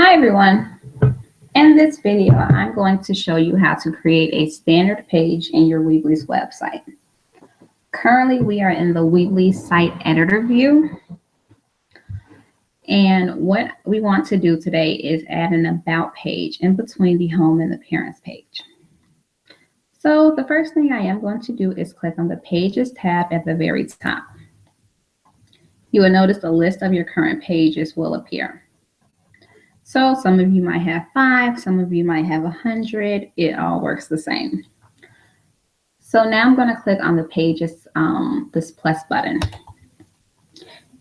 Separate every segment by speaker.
Speaker 1: Hi everyone. In this video, I'm going to show you how to create a standard page in your Weebly's website. Currently, we are in the Weebly site editor view. And what we want to do today is add an about page in between the home and the parents page. So the first thing I am going to do is click on the Pages tab at the very top. You will notice a list of your current pages will appear. So some of you might have 5, some of you might have 100. It all works the same. So now I'm going to click on the pages, this plus button.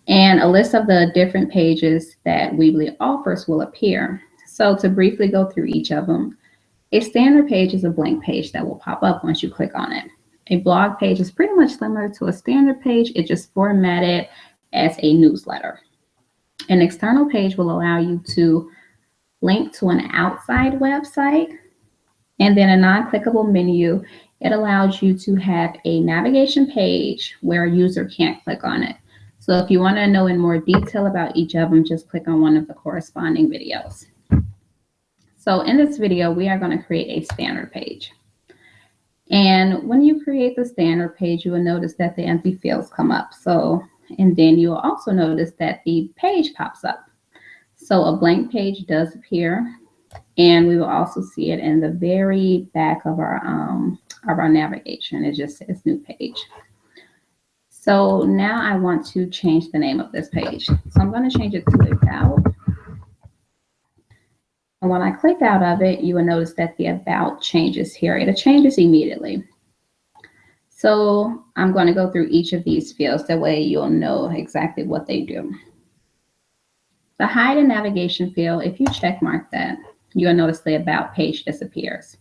Speaker 1: And a list of the different pages that Weebly offers will appear. So to briefly go through each of them, a standard page is a blank page that will pop up once you click on it. A blog page is pretty much similar to a standard page. It's just formatted as a newsletter. An external page will allow you to link to an outside website, and then a non-clickable menu. It allows you to have a navigation page where a user can't click on it. So if you want to know in more detail about each of them, just click on one of the corresponding videos. So in this video, we are going to create a standard page. And when you create the standard page, you will notice that the empty fields come up. And then you will also notice that the page pops up. So a blank page does appear, and we will also see it in the very back of our navigation. It just says new page. So now I want to change the name of this page. So I'm going to change it to About. And when I click out of it, you will notice that the About changes here. It changes immediately. So I'm going to go through each of these fields. That way you'll know exactly what they do. The hide and navigation field, if you check mark that, you'll notice the About page disappears.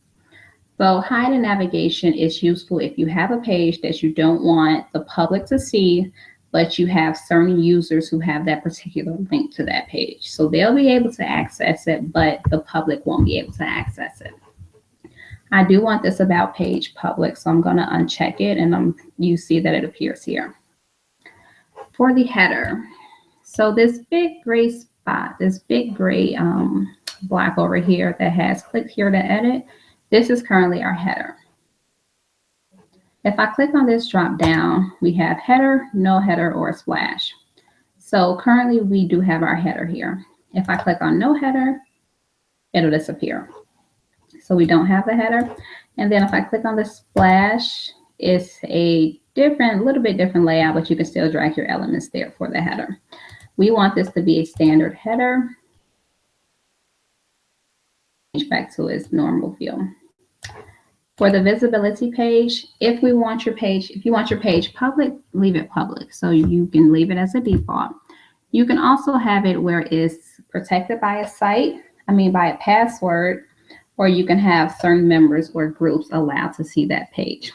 Speaker 1: So hide and navigation is useful if you have a page that you don't want the public to see, but you have certain users who have that particular link to that page. So they'll be able to access it, but the public won't be able to access it. I do want this About page public, so I'm going to uncheck it, and you see that it appears here. For the header, so this big gray spot, this big gray block over here that has click here to edit, this is currently our header. If I click on this drop down, we have header, no header, or a splash. So currently we do have our header here. If I click on no header, it'll disappear. So we don't have the header. And then if I click on the splash, it's a little bit different layout, but you can still drag your elements there for the header. We want this to be a standard header. Change back to its normal view. For the visibility page, if you want your page public, leave it public. So you can leave it as a default. You can also have it where it's protected by by a password, or you can have certain members or groups allowed to see that page.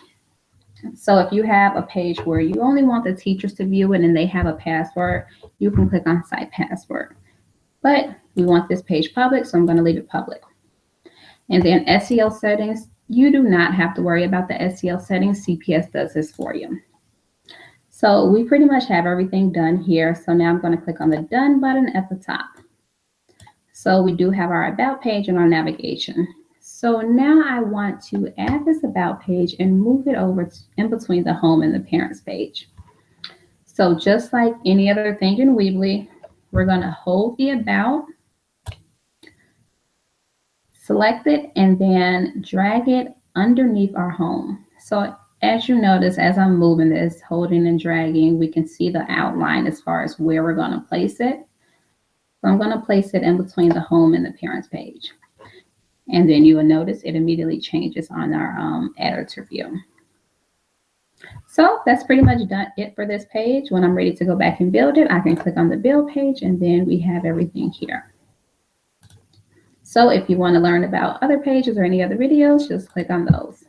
Speaker 1: So if you have a page where you only want the teachers to view it and they have a password, you can click on Site Password. But we want this page public, so I'm going to leave it public. And then SEO settings, you do not have to worry about the SEO settings. CPS does this for you. So we pretty much have everything done here. So now I'm going to click on the Done button at the top. So we do have our About page and our navigation. So now I want to add this About page and move it over in between the home and the parents page. So just like any other thing in Weebly, we're going to hold the About, select it, and then drag it underneath our home. So as you notice, as I'm moving this, holding and dragging, we can see the outline as far as where we're going to place it. So I'm going to place it in between the home and the parents page. And then you will notice it immediately changes on our editor view. So that's pretty much it for this page. When I'm ready to go back and build it, I can click on the build page, and then we have everything here. So if you want to learn about other pages or any other videos, just click on those.